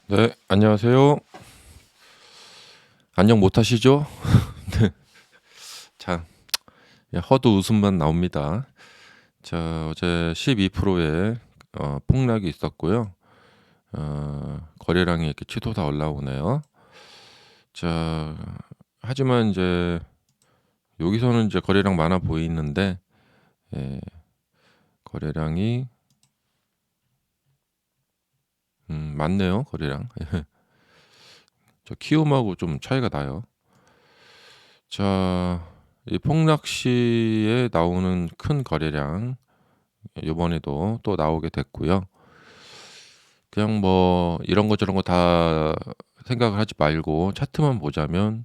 네, 안녕하세요. 안녕 못 하시죠? 자, 허드 웃음만 나옵니다. 자, 어제 12%의 폭락이 있었고요. 거래량이 이렇게 치솟아 올라오네요. 자, 하지만 이제 여기서는 이제 거래량 많아 보이는데, 예, 거래량이 많네요. 거래량. 저 키움하고 좀 차이가 나요. 자, 이 폭락 시에 나오는 큰 거래량 이번에도 또 나오게 됐고요. 그냥 뭐 이런 거 저런 거 다 생각을 하지 말고 차트만 보자면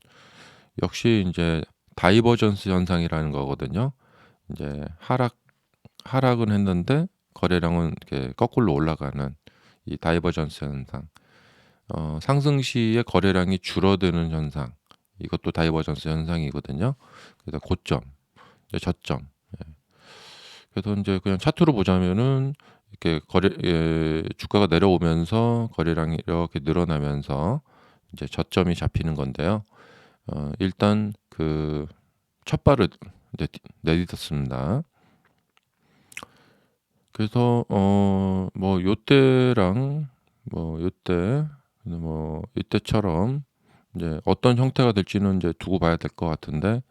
역시 인제 다이버전스 현상이라는 거거든요. 인제 하락은 했는데 거래량은 이렇게 거꾸로 올라가는 이 다이버전스 현상. 상승 시에 거래량이 줄어드는 현상. 이것도 다이버전스 현상이거든요. 그래서 고점, 이제 저점. 그래서 인제 그냥 차트로 보자면은 이렇게 주가가 내려오면서 거래량이 이렇게 늘어나면서 이제 저점이 잡히는 건데요. 일단 그 첫 발을 내딛었습니다. 그래서 뭐 요때랑 뭐 요때 뭐 이때처럼 이제 어떤 형태가 될지는 이제 두고 봐야 될 것 같은데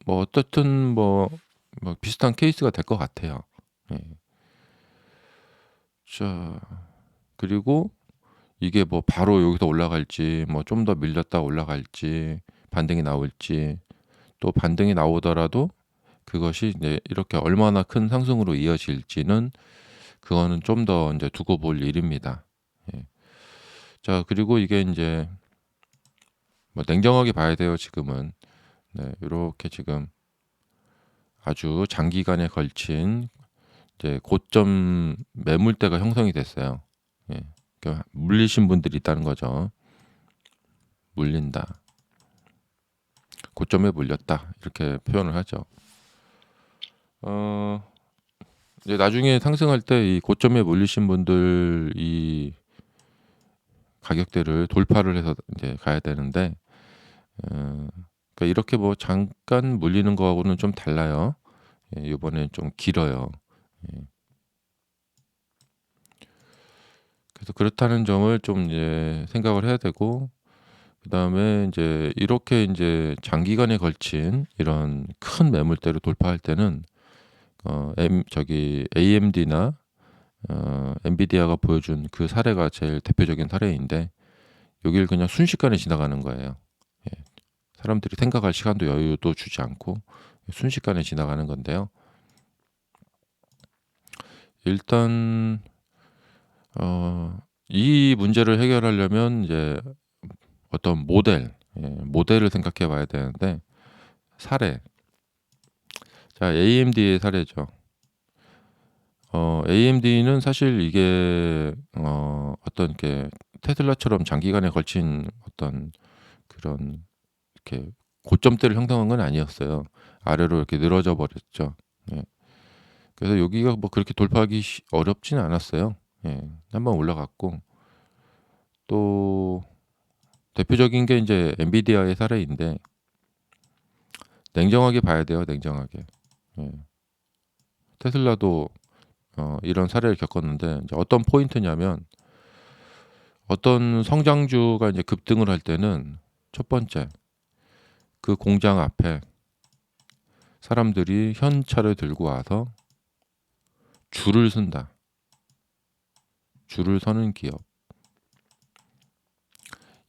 뭐 어떻든 뭐 비슷한 케이스가 될 것 같아요. 예. 자, 그리고 이게 뭐 바로 여기서 올라갈지 뭐 좀 더 밀렸다 올라갈지 반등이 나올지 또 반등이 나오더라도 그것이 이제 이렇게 얼마나 큰 상승으로 이어질지는 그거는 좀 더 인제 두고 볼 일입니다. 예. 자, 그리고 이게 인제 뭐 냉정하게 봐야 돼요 지금은. 네, 요렇게 지금 아주 장기간에 걸친 이제 고점 매물대가 형성이 됐어요. 예. 그러니까 물리신 분들이 있다는 거죠. 물린다. 고점에 물렸다. 이렇게 표현을 하죠. 어 이제 나중에 상승할 때 이 고점에 몰리신 분들 이 가격대를 돌파를 해서 인제 가야 되는데 어 그러니까 이렇게 뭐 잠깐 물리는 거하고는 좀 달라요. 예, 요번엔 좀 길어요. 예. 그래서 그렇다는 점을 좀 이제 생각을 해야 되고 그다음에 인제 이렇게 인제 장기간에 걸친 이런 큰 매물대를 돌파할 때는 AMD나 엔비디아가 보여준 그 사례가 제일 대표적인 사례인데 여길 그냥 순식간에 지나가는 거예요. 예. 사람들이 생각할 시간도 여유도 주지 않고 순식간에 지나가는 건데요. 일단 이 문제를 해결하려면 이제 어떤 모델을 생각해 봐야 되는데 사례. 자, AMD의 사례죠. AMD는 사실 이게 어떤 이렇게 테슬라처럼 장기간에 걸친 어떤 그런 이렇게 고점대를 형성한 건 아니었어요. 아래로 이렇게 늘어져 버렸죠. 예. 그래서 여기가 뭐 그렇게 돌파하기 어렵지는 않았어요. 예. 한번 올라갔고 또 대표적인 게 인제 엔비디아의 사례인데 냉정하게 봐야 돼요, 냉정하게. 예. 테슬라도 이런 사례를 겪었는데 인제 어떤 포인트냐면 어떤 성장주가 이제 급등을 할 때는 첫 번째 그 공장 앞에 사람들이 현차를 들고 와서 줄을 선다. 줄을 서는 기업.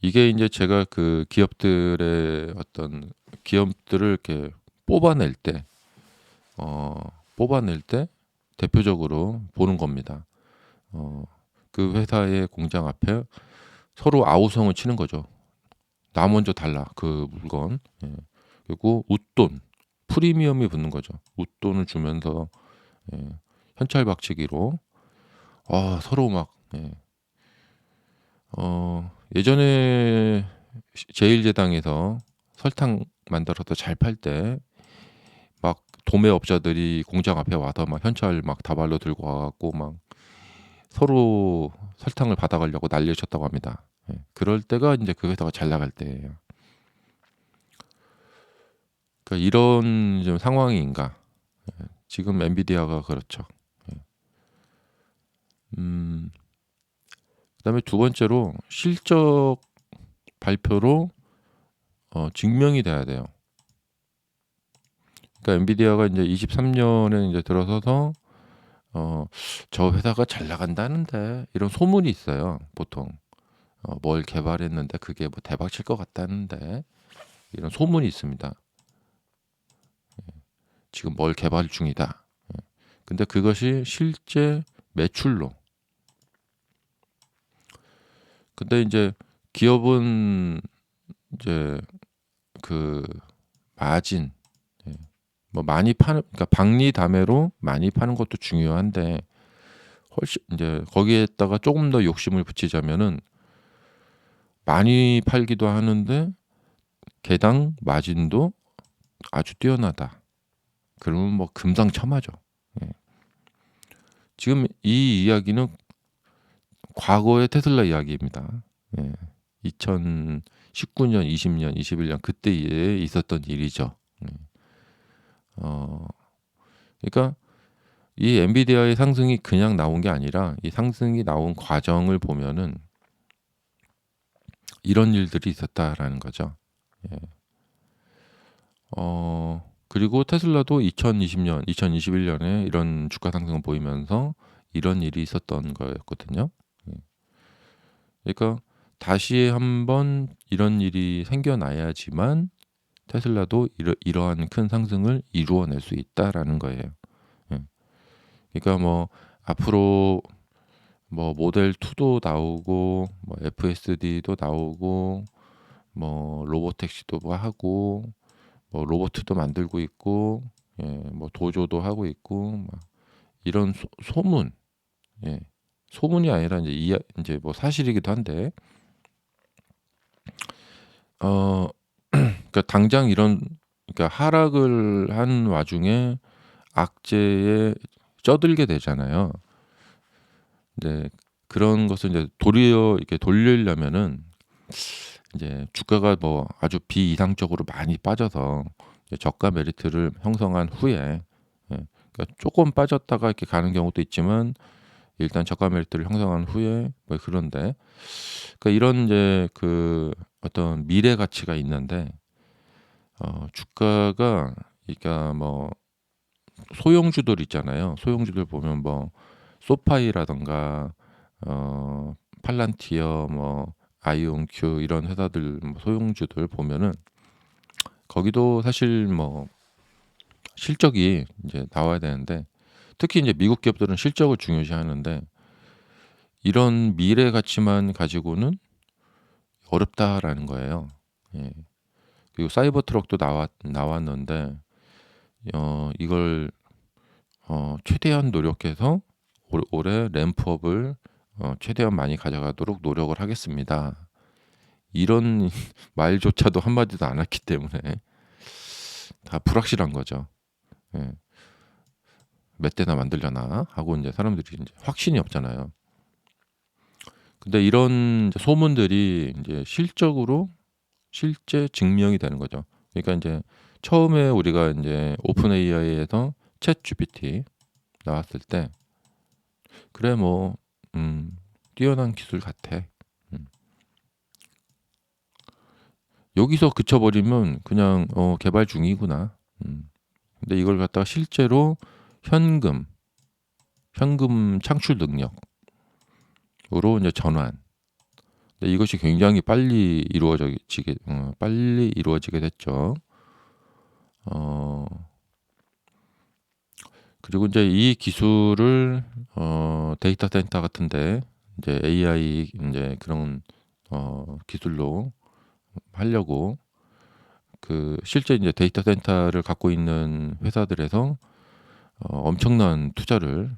이게 인제 제가 그 기업들을 이렇게 뽑아낼 때 어 뽑아낼 때 대표적으로 보는 겁니다. 어 그 회사의 공장 앞에 서로 아우성을 치는 거죠. "나 먼저 달라 그 물건." 예. 그리고 웃돈, 프리미엄이 붙는 거죠. 웃돈을 주면서 예, 현찰박치기로 서로 막 예. 예전에 제일제당에서 설탕 만들어서 잘 팔 때 막 도매업자들이 공장 앞에 와서 막 현찰 막 다발로 들고 와 갖고 막 서로 설탕을 받아가려고 난리쳤다고 합니다. 그럴 때가 이제 그 회사가 잘 나갈 때예요. 그러니까 이런 좀 상황인가? 지금 엔비디아가 그렇죠. 음, 그다음에 두 번째로 실적 발표로 증명이 돼야 돼요. 그러니까 엔비디아가 이제 23년에 이제 들어서서 저 회사가 잘 나간다는데 이런 소문이 있어요. 보통 뭘 개발했는데 그게 뭐 대박 칠 것 같다는데 이런 소문이 있습니다. 지금 뭘 개발 중이다. 근데 그것이 실제 매출로. 근데 이제 기업은 이제 그 마진, 뭐 많이 파는, 그러니까 박리담회로 많이 파는 것도 중요한데 훨씬 이제 거기에다가 조금 더 욕심을 붙이자면은 많이 팔기도 하는데 개당 마진도 아주 뛰어나다. 그러면 뭐 금상첨화죠. 예. 지금 이 이야기는 과거의 테슬라 이야기입니다. 예. 2019년, 20년, 21년 그때에 있었던 일이죠. 어, 그러니까 이 엔비디아의 상승이 그냥 나온 게 아니라 이 상승이 나온 과정을 보면은 이런 일들이 있었다라는 거죠. 예. 그리고 테슬라도 2020년, 2021년에 이런 주가 상승을 보이면서 이런 일이 있었던 거였거든요. 예. 그러니까 다시 한번 이런 일이 생겨나야지만 테슬라도 이러한 큰 상승을 이루어낼 수 있다라는 거예요. 예. 그러니까 뭐 앞으로 뭐 모델 2도 나오고 뭐 FSD도 나오고 뭐 로보택시도 뭐 하고 뭐 로봇도 만들고 있고 뭐 도조도 하고 있고 막 이런 소문, 예. 소문이 아니라 이제 뭐 사실이기도 한데 어 그러니까 당장 이런, 그러니까 하락을 한 와중에 악재에 쩌들게 되잖아요. 이제 그런 것을 이제 도리어 이렇게 돌리려면은 이제 주가가 뭐 아주 비이상적으로 많이 빠져서 저가 메리트를 형성한 후에, 그러니까 조금 빠졌다가 이렇게 가는 경우도 있지만 일단 저가 메리트를 형성한 후에 뭐 그런데, 그러니까 이런 이제 그 어떤 미래 가치가 있는데 주가가, 그러니까 뭐 소형주들 있잖아요. 소형주들 보면 뭐 소파이라던가 팔란티어, 뭐 아이온큐 이런 회사들, 뭐 소형주들 보면은 거기도 사실 뭐 실적이 이제 나와야 되는데, 특히 이제 미국 기업들은 실적을 중요시하는데 이런 미래 가치만 가지고는 어렵다라는 거예요. 예. 그리고 사이버 트럭도 나왔는데 이걸 최대한 노력해서 올해 램프업을 최대한 많이 가져가도록 노력을 하겠습니다. 이런 말조차도 한마디도 안 했기 때문에 다 불확실한 거죠. 예. 몇 대나 만들려나 하고 이제 사람들이 이제 확신이 없잖아요. 근데 이런 이제 소문들이 이제 실적으로 실제 증명이 되는 거죠. 그러니까 이제 처음에 우리가 이제 오픈 AI에서 챗 GPT 나왔을 때 그래 뭐 뛰어난 기술 같아. 음. 여기서 그쳐버리면 그냥 개발 중이구나. 근데 이걸 갖다가 실제로 현금 창출 능력으로 이제 전환. 근데 이것이 굉장히 빨리 이루어지게 됐죠. 어, 그리고 이제 이 기술을 데이터 센터 같은데 이제 AI 이제 그런 기술로 하려고 그 실제 이제 데이터 센터를 갖고 있는 회사들에서 엄청난 투자를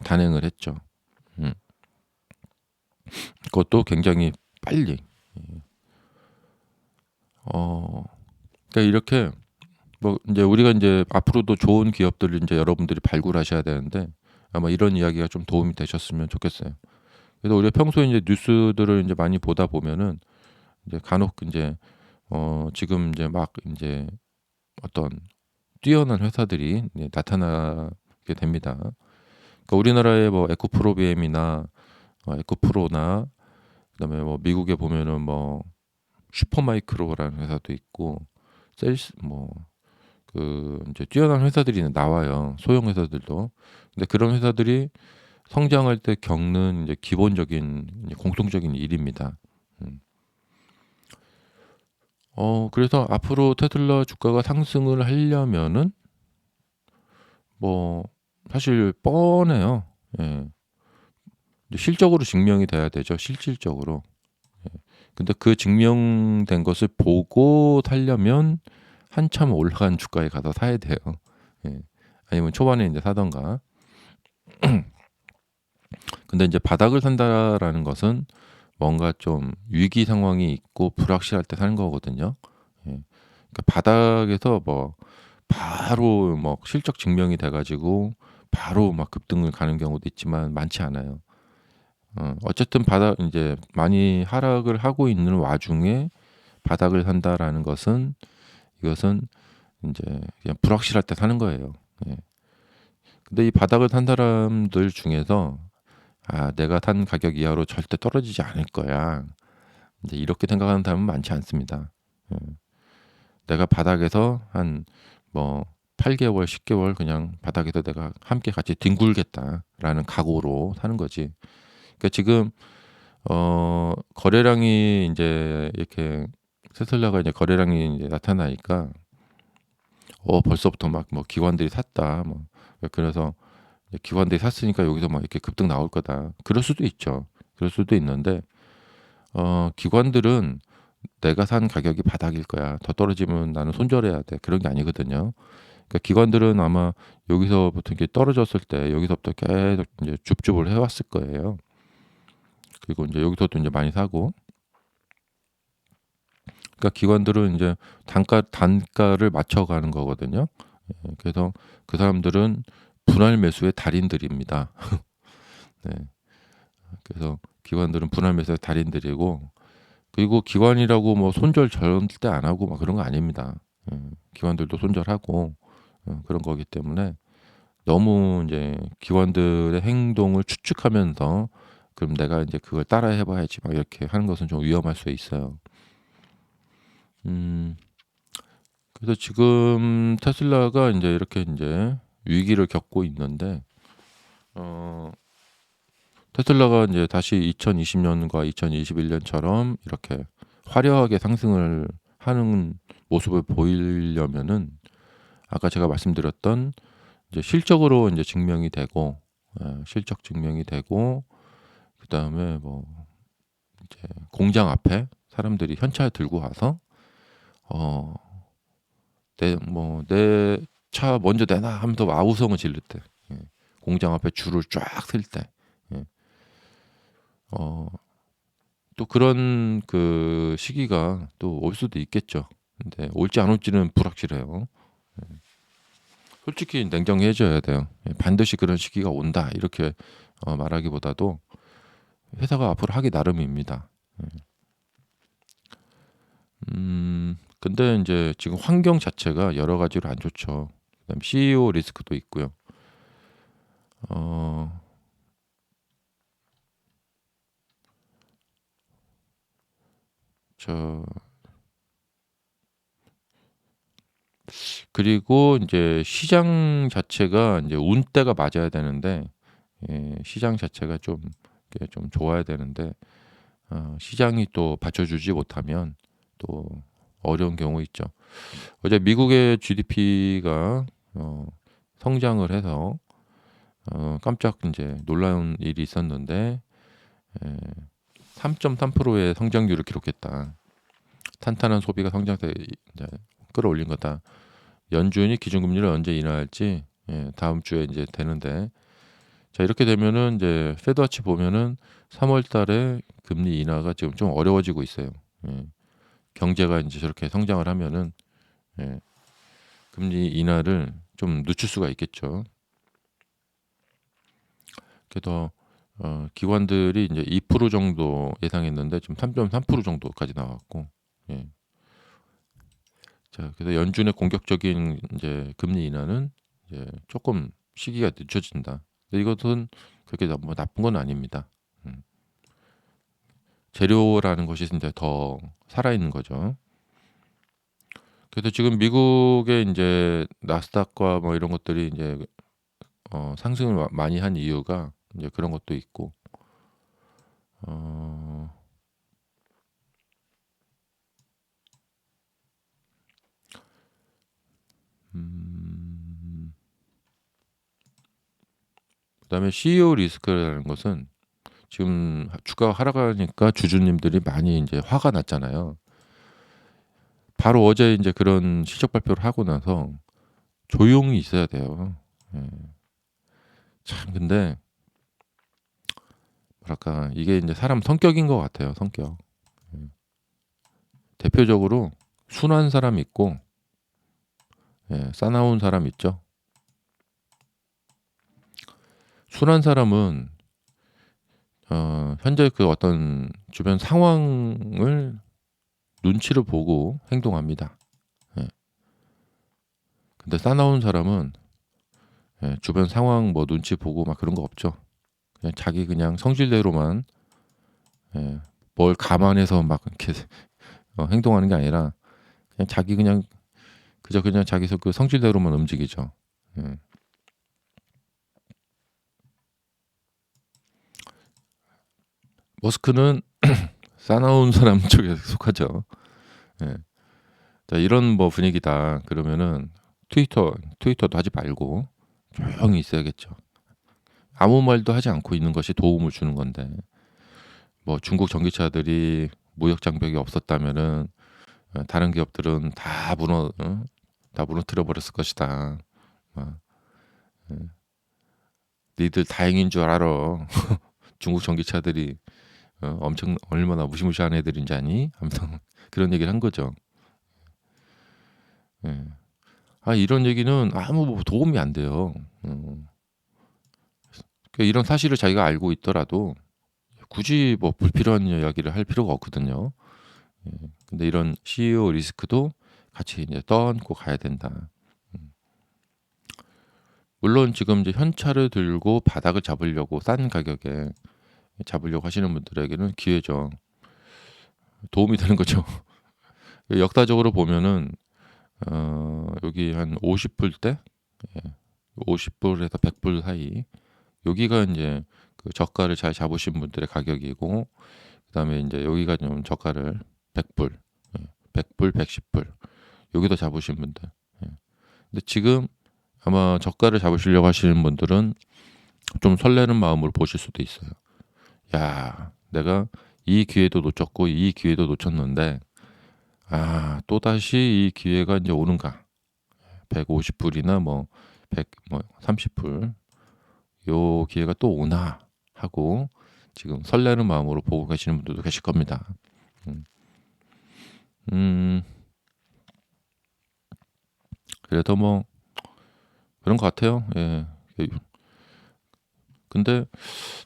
단행을 했죠. 음. 그것도 굉장히 빨리. 어, 그러니까 이렇게 뭐 이제 우리가 이제 앞으로도 좋은 기업들을 이제 여러분들이 발굴하셔야 되는데 아마 이런 이야기가 좀 도움이 되셨으면 좋겠어요. 그래서 우리가 평소에 이제 뉴스들을 이제 많이 보다 보면은 이제 간혹 이제 지금 이제 막 이제 어떤 뛰어난 회사들이 이제 나타나게 됩니다. 그러니까 우리나라의 뭐 에코프로비엠이나 에코프로나 그다음에 뭐 미국에 보면은 뭐 슈퍼마이크로라는 회사도 있고 셀스 뭐 그 이제 뛰어난 회사들이 나와요. 소형 회사들도. 근데 그런 회사들이 성장할 때 겪는 이제 기본적인 이제 공통적인 일입니다. 음. 그래서 앞으로 테슬라 주가가 상승을 하려면은 뭐 사실 뻔해요. 예. 실적으로 증명이 돼야 되죠. 실질적으로. 예. 근데 그 증명된 것을 보고 살려면 한참 올라간 주가에 가서 사야 돼요. 예. 아니면 초반에 이제 사던가. 근데 이제 바닥을 산다라는 것은 뭔가 좀 위기 상황이 있고 불확실할 때 사는 거거든요. 예. 그러니까 바닥에서 뭐 바로 뭐 실적 증명이 돼 가지고 바로 막 급등을 가는 경우도 있지만 많지 않아요. 어쨌든 바닥 인제 많이 하락을 하고 있는 와중에 바닥을 산다라는 것은 이것은 인제 그냥 불확실할 때 사는 거예요. 예. 근데 이 바닥을 산 사람들 중에서 '아 내가 산 가격 이하로 절대 떨어지지 않을 거야.' 인제 이렇게 생각하는 사람은 많지 않습니다. 예. 내가 바닥에서 한 뭐 8 개월, 10 개월 그냥 바닥에서 내가 함께 같이 뒹굴겠다라는 각오로 사는 거지. 그러니까 지금 거래량이 인제 이렇게 테슬라가 이제 거래량이 이제 나타나니까 벌써부터 막 뭐 기관들이 샀다 뭐 그래서 이제 기관들이 샀으니까 여기서 막 이렇게 급등 나올 거다. 그럴 수도 있죠. 그럴 수도 있는데 기관들은 '내가 산 가격이 바닥일 거야. 더 떨어지면 나는 손절해야 돼.' 그런 게 아니거든요. 그러니까 기관들은 아마 여기서부터 이렇게 떨어졌을 때 여기서부터 계속 인제 줍줍을 해 왔을 거예요. 그리고 인제 여기서도 인제 많이 사고. 그러니까 기관들은 인제 단가를 맞춰가는 거거든요. 예 그래서 그 사람들은 분할 매수의 달인들입니다. 네. 그래서 기관들은 분할 매수의 달인들이고 그리고 기관이라고 뭐 손절 절대 안 하고 막 그런 거 아닙니다. 기관들도 손절하고 그런 거기 때문에 너무 인제 기관들의 행동을 추측하면서 '그럼 내가 인제 그걸 따라 해 봐야지.' 막 이렇게 하는 것은 좀 위험할 수 있어요. 음 그래서 지금 테슬라가 인제 이렇게 인제 위기를 겪고 있는데 어 테슬라가 인제 다시 2020 년과 2021 년처럼 이렇게 화려하게 상승을 하는 모습을 보이려면은 아까 제가 말씀드렸던 이제 실적으로 인제 증명이 되고 실적 증명이 되고 그다음에 뭐 이제 공장 앞에 사람들이 현찰 들고 와서 어 "내 차 먼저 내놔." 하면서 아우성을 지를 때 예 공장 앞에 줄을 쫙 쓸 때 예 어 또 그런 그 시기가 또 올 수도 있겠죠. 근데 올지 안 올지는 불확실해요. 예. 솔직히 냉정해져야 돼요. 예 '반드시 그런 시기가 온다.' 이렇게 말하기보다도 회사가 앞으로 하기 나름입니다. 예. 근데 인제 지금 환경 자체가 여러 가지로 안 좋죠. 그다음에 CEO 리스크도 있고요. 어 저 그리고 인제 시장 자체가 인제 운대가 맞아야 되는데 시장 자체가 좀 이게 좀 좋아야 되는데 시장이 또 받쳐주지 못하면 또 어려운 경우 있죠. 어제 미국의 GDP가 성장을 해서 깜짝 인제 놀라운 일이 있었는데 예 3.3%의 성장률을 기록했다. 탄탄한 소비가 성장세 이제 끌어올린 거다. 연준이 기준금리를 언제 인하할지 다음 주에 인제 되는데 자 이렇게 되면은 인제 패드워치 보면은 3월 달에 금리 인하가 지금 좀 어려워지고 있어요. 예. 경제가 인제 저렇게 성장을 하면은 예 금리 인하를 좀 늦출 수가 있겠죠. 그래서 기관들이 이제 2% 정도 예상했는데 지금 3.3% 정도까지 나왔고, 예. 자, 그래서 연준의 공격적인 이제 금리 인하는 이제 조금 시기가 늦춰진다. 근데 이것은 그렇게 뭐 나쁜 건 아닙니다. 음. 재료라는 것이 이제 더 살아있는 거죠. 그래서 지금 미국의 이제 나스닥과 뭐 이런 것들이 이제 상승을 많이 한 이유가 이제 그런 것도 있고, 어, 음, 그다음에 CEO 리스크라는 것은 지금 주가가 하락하니까 주주님들이 많이 이제 화가 났잖아요. 바로 어제 이제 그런 실적 발표를 하고 나서 조용히 있어야 돼요. 예. 참 근데 뭐랄까 이게 이제 사람 성격인 것 같아요. 성격. 예. 대표적으로 순한 사람 있고, 예, 싸나운 사람 있죠. 순한 사람은 현재 그 어떤 주변 상황을 눈치를 보고 행동합니다. 예. 근데 싸나운 사람은, 예, 주변 상황 뭐 눈치 보고 막 그런 거 없죠. 그냥 자기 그냥 성질대로만, 예, 뭘 감안해서 막 이렇게 행동하는 게 아니라 그냥 자기 그냥 그저 그냥 자기 그 성질대로만 움직이죠. 예. 머스크는 싸나운 사람 쪽에 속하죠. 예. 자, 이런 뭐 분위기다 그러면은 트위터도 하지 말고 조용히 있어야겠죠. 아무 말도 하지 않고 있는 것이 도움을 주는 건데, 뭐 중국 전기차들이 무역 장벽이 없었다면은 다른 기업들은 다 무너뜨려 버렸을 것이다. 막, 예. 니들 다행인 줄 알아. 중국 전기차들이 엄청 얼마나 무시무시한 애들인지 아니? 하면서 그런 얘기를 한 거죠. 예. 아, 이런 얘기는 아무 뭐 도움이 안 돼요. 그러니까 이런 사실을 자기가 알고 있더라도 굳이 뭐 불필요한 이야기를 할 필요가 없거든요. 예. 근데 이런 CEO 리스크도 같이 이제 떠안고 가야 된다. 음. 물론 지금 이제 현찰을 들고 바닥을 잡으려고 싼 가격에 잡으려고 하시는 분들에게는 기회죠. 도움이 되는 거죠. 역사적으로 보면은 여기 한 50불대, 예, 50불에서 100불 사이 여기가 이제 그 저가를 잘 잡으신 분들의 가격이고, 그다음에 이제 여기가 좀 저가를 100불, 예, 100불, 110불 여기도 잡으신 분들. 예. 근데 지금 아마 저가를 잡으시려고 하시는 분들은 좀 설레는 마음으로 보실 수도 있어요. 야, 내가 이 기회도 놓쳤고 이 기회도 놓쳤는데, 아, 또다시 이 기회가 이제 오는가? 150불이나 뭐 100, 뭐 30불 요 기회가 또 오나 하고 지금 설레는 마음으로 보고 계시는 분들도 계실 겁니다. 음, 음, 그래도 뭐 그런 것 같아요. 예. 근데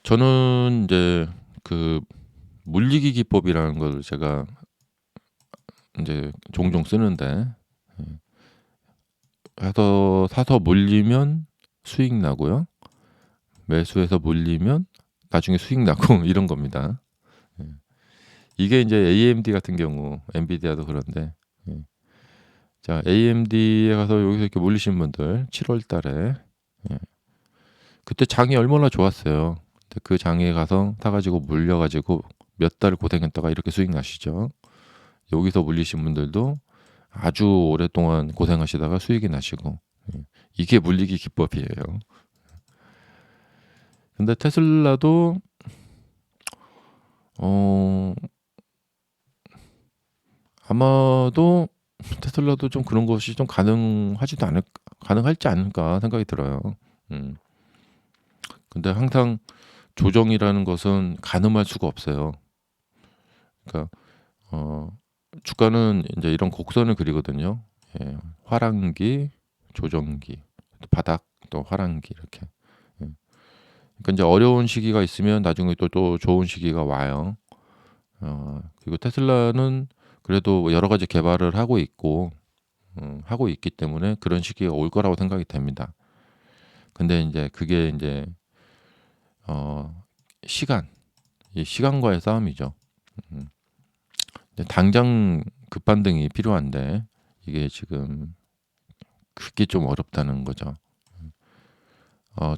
저는 이제 그 물리기 기법이라는 걸 제가 이제 종종 쓰는데, 예, 해서 사서 물리면 수익 나고요. 매수해서 물리면 나중에 수익 나고 이런 겁니다. 예. 이게 이제 AMD 같은 경우, 엔비디아도 그런데, 예. 자, AMD에 가서 여기서 이렇게 물리신 분들 7월 달에, 예, 그때 장이 얼마나 좋았어요. 근데 그 장에 가서 사가지고 물려가지고 몇 달 고생했다가 이렇게 수익 나시죠. 여기서 물리신 분들도 아주 오랫동안 고생하시다가 수익이 나시고, 예, 이게 물리기 기법이에요. 근데 테슬라도 어 아마도 테슬라도 좀 그런 것이 좀 가능할지 않을까 생각이 들어요. 음. 근데 항상 조정이라는 것은 가늠할 수가 없어요. 그러니까 어 주가는 이제 이런 곡선을 그리거든요. 예. 하락기, 조정기, 또 바닥, 또 하락기 이렇게. 예. 그러니까 이제 어려운 시기가 있으면 나중에 또 좋은 시기가 와요. 그리고 테슬라는 그래도 여러 가지 개발을 하고 있고 하고 있기 때문에 그런 시기가 올 거라고 생각이 됩니다. 근데 인제 그게 인제 어 시간, 이 시간과의 싸움이죠. 음. 근데 당장 급반등이 필요한데 이게 지금 그게 좀 어렵다는 거죠.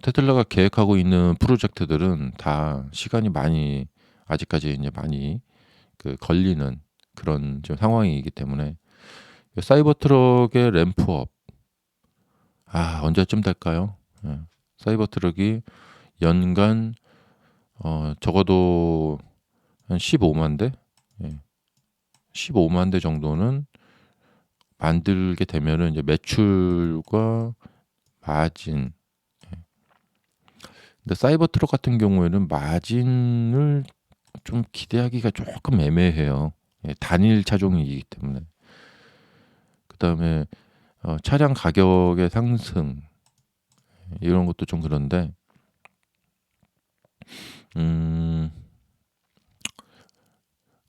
테슬라가 계획하고 있는 프로젝트들은 다 시간이 많이 아직까지 이제 많이 걸리는 그런 지금 상황이기 때문에 사이버 트럭의 램프업 언제쯤 될까요? 예. 사이버 트럭이 연간 적어도 한 15만 대? 예. 15만 대 정도는 만들게 되면은 이제 매출과 마진. 근데 사이버 트럭 같은 경우에는 마진을 좀 기대하기가 조금 애매해요. 예, 단일 차종이기 때문에. 그다음에 차량 가격의 상승 이런 것도 좀 그런데 음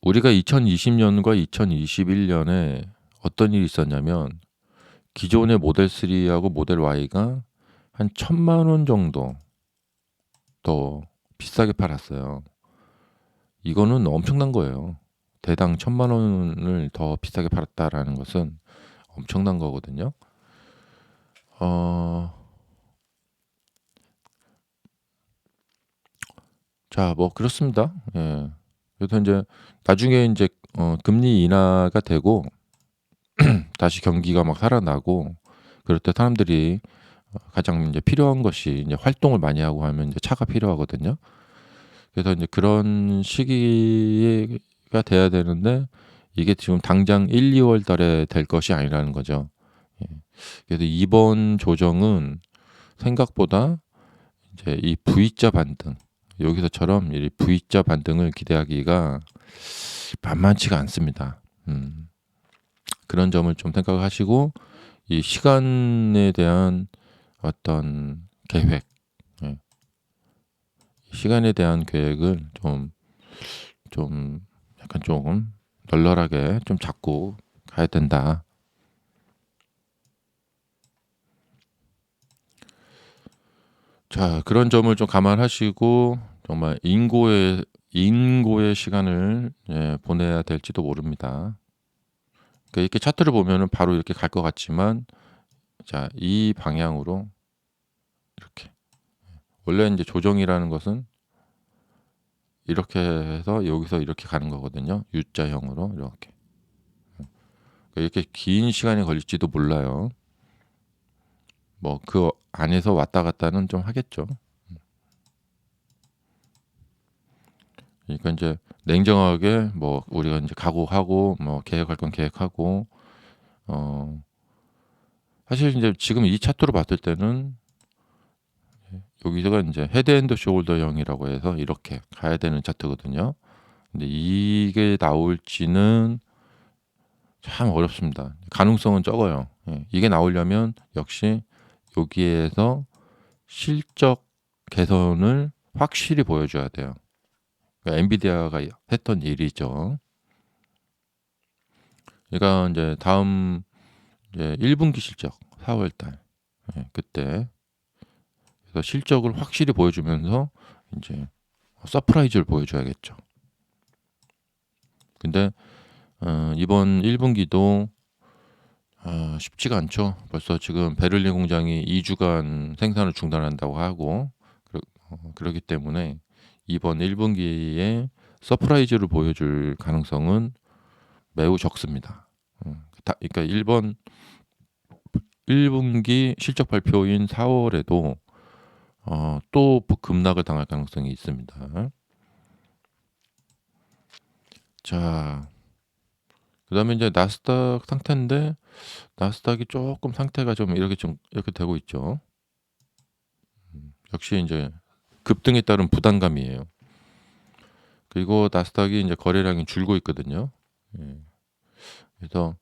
우리가 2020년과 2021년에 어떤 일이 있었냐면 기존의 모델 3하고 모델 Y가 한 1,000만 원 정도 더 비싸게 팔았어요. 이거는 엄청난 거예요. 대당 1,000만 원을 더 비싸게 팔았다라는 것은 엄청난 거거든요. 어 자 뭐 그렇습니다. 예. 그래서 인제 나중에 인제 금리 인하가 되고 다시 경기가 막 살아나고 그럴 때 사람들이 가장 인제 필요한 것이 인제 활동을 많이 하고 하면 인제 차가 필요하거든요. 그래서 인제 그런 시기가 돼야 되는데 이게 지금 당장 1-2월 달에 될 것이 아니라는 거죠. 예. 그래서 이번 조정은 생각보다 이제 이 V자 반등 여기서처럼 이 V자 반등을 기대하기가 만만치가 않습니다. 그런 점을 좀 생각하시고 이 시간에 대한 어떤 계획, 예. 시간에 대한 계획을 좀 약간 좀 널널하게 좀 잡고 가야 된다. 자, 그런 점을 좀 감안하시고 정말 인고의 시간을 보내야 될지도 모릅니다. 그러니까 이렇게 차트를 보면은 바로 이렇게 갈 것 같지만 자, 이 방향으로 이렇게 원래 인제 조정이라는 것은 이렇게 해서 여기서 이렇게 가는 거거든요. U자형으로 이렇게. 그러니까 이렇게 긴 시간이 걸릴지도 몰라요. 뭐 그 안에서 왔다 갔다는 좀 하겠죠. 그러니까 인제 냉정하게 뭐 우리가 인제 각오하고 뭐 계획할 건 계획하고 어 사실 인제 지금 이 차트로 봤을 때는 여기서가 인제 헤드 앤드 숄더형이라고 해서 이렇게 가야 되는 차트거든요. 근데 이게 나올지는 참 어렵습니다. 가능성은 적어요. 예. 이게 나오려면 역시 여기에서 실적 개선을 확실히 보여줘야 돼요. 그러니까 엔비디아가 했던 일이죠. 그러니까 인제 다음 이제 1 분기 실적 4월 달 그때 그래서 실적을 확실히 보여주면서 인제 서프라이즈를 보여줘야겠죠. 근데 이번 1 분기도 쉽지가 않죠. 벌써 지금 베를린 공장이 2 주간 생산을 중단한다고 하고 그러기 때문에 이번 1 분기에 서프라이즈를 보여줄 가능성은 매우 적습니다. 그러니까 일본 1 분기 실적 발표인 4 월에도 또 급락을 당할 가능성이 있습니다. 자, 그다음에 인제 나스닥 상태인데 나스닥이 쪼끔 상태가 좀 이렇게 되고 있죠. 역시 인제 급등에 따른 부담감이에요. 그리고 나스닥이 인제 거래량이 줄고 있거든요. 예. 그래서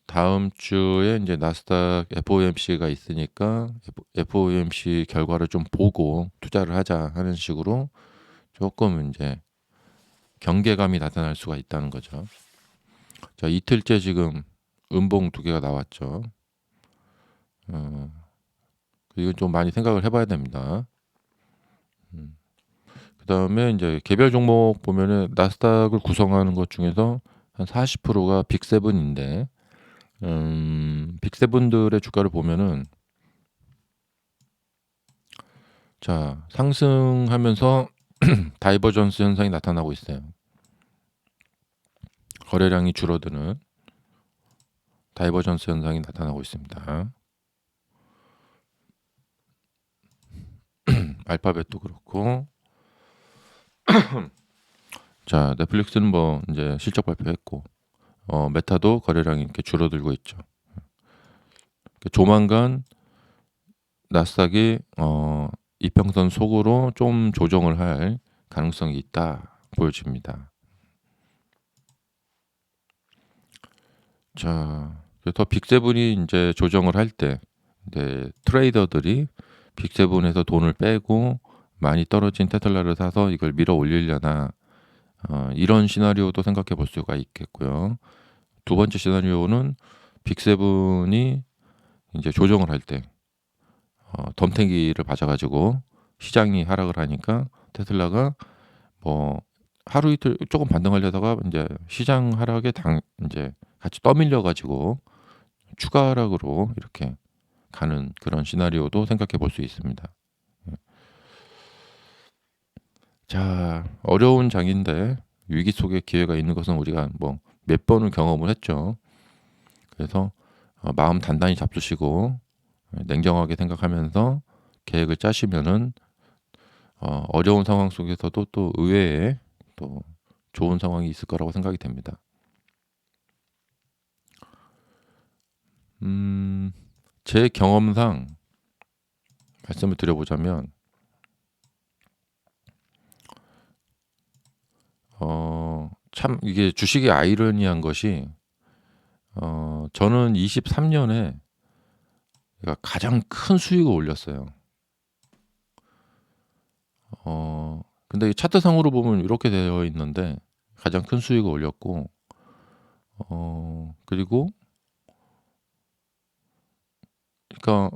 다음 주에 이제 나스닥 FOMC가 있으니까 FOMC 결과를 좀 보고 투자를 하자 하는 식으로 조금 이제 경계감이 나타날 수가 있다는 거죠. 자, 이틀째 지금 음봉 두 개가 나왔죠. 이건 좀 많이 생각을 해봐야 됩니다. 그 다음에 이제 개별 종목 보면은 나스닥을 구성하는 것 중에서 한 40%가 빅세븐인데, 빅세븐들의 주가를 보면은 자, 상승하면서 다이버전스 현상이 나타나고 있어요. 거래량이 줄어드는 다이버전스 현상이 나타나고 있습니다. 알파벳도 그렇고. 자, 넷플릭스는 뭐 이제 실적 발표했고, 메타도 거래량이 이렇게 줄어들고 있죠. 조만간 나스닥이 이평선 속으로 좀 조정을 할 가능성이 있다 보여집니다. 자, 더 빅세븐이 이제 조정을 할 때, 이제 트레이더들이 빅세븐에서 돈을 빼고 많이 떨어진 테슬라를 사서 이걸 밀어 올리려나, 이런 시나리오도 생각해 볼 수가 있겠고요. 두 번째 시나리오는 빅세븐이 이제 조정을 할 때, 덤탱기를 맞아가지고 시장이 하락을 하니까 테슬라가 뭐 하루 이틀 조금 반등하려다가 이제 시장 하락에 이제 같이 떠밀려 가지고 추가 하락으로 이렇게 가는 그런 시나리오도 생각해 볼 수 있습니다. 자, 어려운 장인데 위기 속에 기회가 있는 것은 우리가 뭐 몇 번을 경험을 했죠. 그래서 마음 단단히 잡수시고 냉정하게 생각하면서 계획을 짜시면은 어려운 상황 속에서도 또 의외의 또 좋은 상황이 있을 거라고 생각이 됩니다. 제 경험상 말씀을 드려보자면 참 이게 주식의 아이러니한 것이 저는 23년에 가장 큰 수익을 올렸어요. 근데 이 차트상으로 보면 이렇게 되어 있는데 가장 큰 수익을 올렸고 그리고 그러니까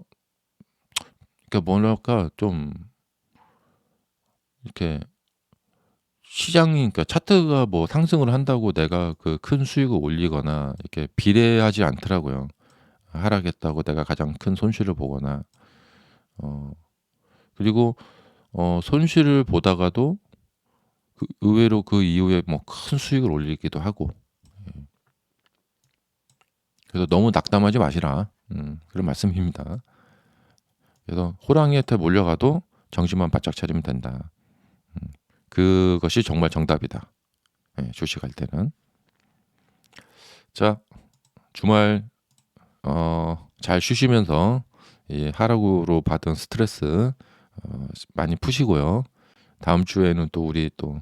뭐랄까 좀 이렇게 시장이 그러니까 차트가 뭐 상승을 한다고 내가 그 큰 수익을 올리거나 이렇게 비례하지 않더라고요. 하락했다고 내가 가장 큰 손실을 보거나 그리고 손실을 보다가도 의외로 그 이후에 뭐 큰 수익을 올리기도 하고. 그래서 너무 낙담하지 마시라. 그런 말씀입니다. 그래서 호랑이한테 몰려가도 정신만 바짝 차리면 된다. 그것이 정말 정답이다. 주식할 때는. 자, 주말 잘 쉬시면서 이 하락으로 받은 스트레스 많이 푸시고요. 다음 주에는 또 우리 또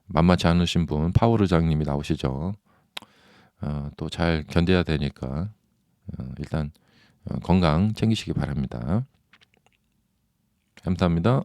만만치 않으신 분 파워르장님이 나오시죠. 또 잘 견뎌야 되니까 일단 건강 챙기시기 바랍니다. 감사합니다.